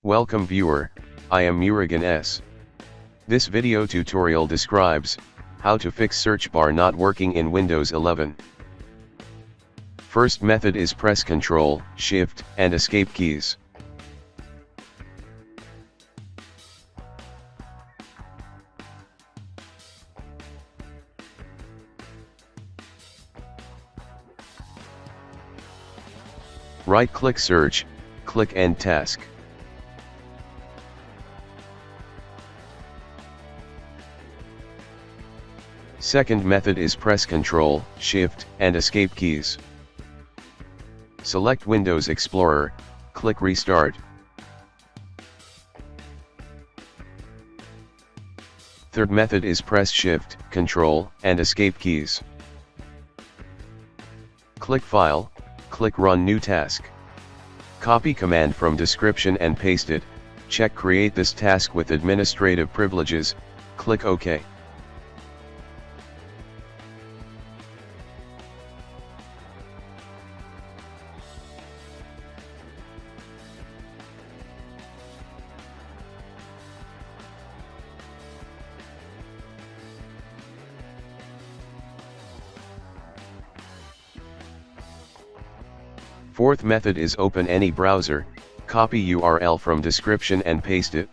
Welcome viewer, I am Murugan S. This video tutorial describes how to fix search bar not working in Windows 11. First method is press Ctrl, Shift, and Escape keys. Right-click Search, click End Task. Second method is press Ctrl, Shift, and Escape keys. Select Windows Explorer, click Restart. Third method is press Shift, Ctrl, and Escape keys. Click File, click Run New Task. Copy command from description and paste it, check Create this task with administrative privileges, click OK. Fourth method is open any browser, copy URL from description and paste it.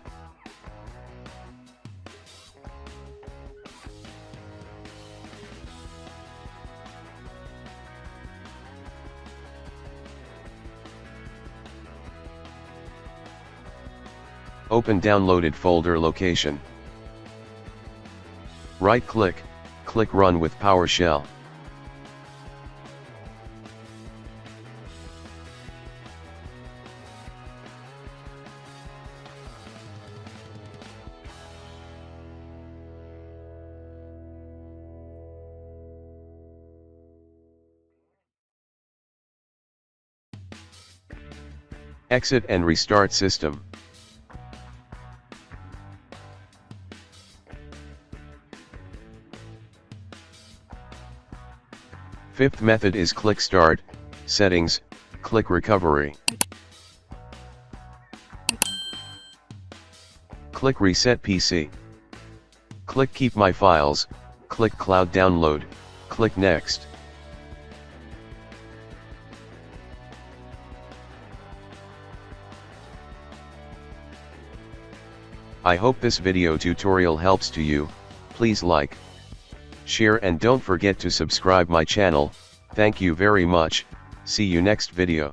Open downloaded folder location. Right-click, click Run with PowerShell. Exit and restart system. Fifth method is click Start, Settings, click Recovery. Click Reset PC. Click Keep My Files, click Cloud Download, click Next. I hope this video tutorial helps to you. Please like, share and don't forget to subscribe my channel. Thank you very much. See you next video.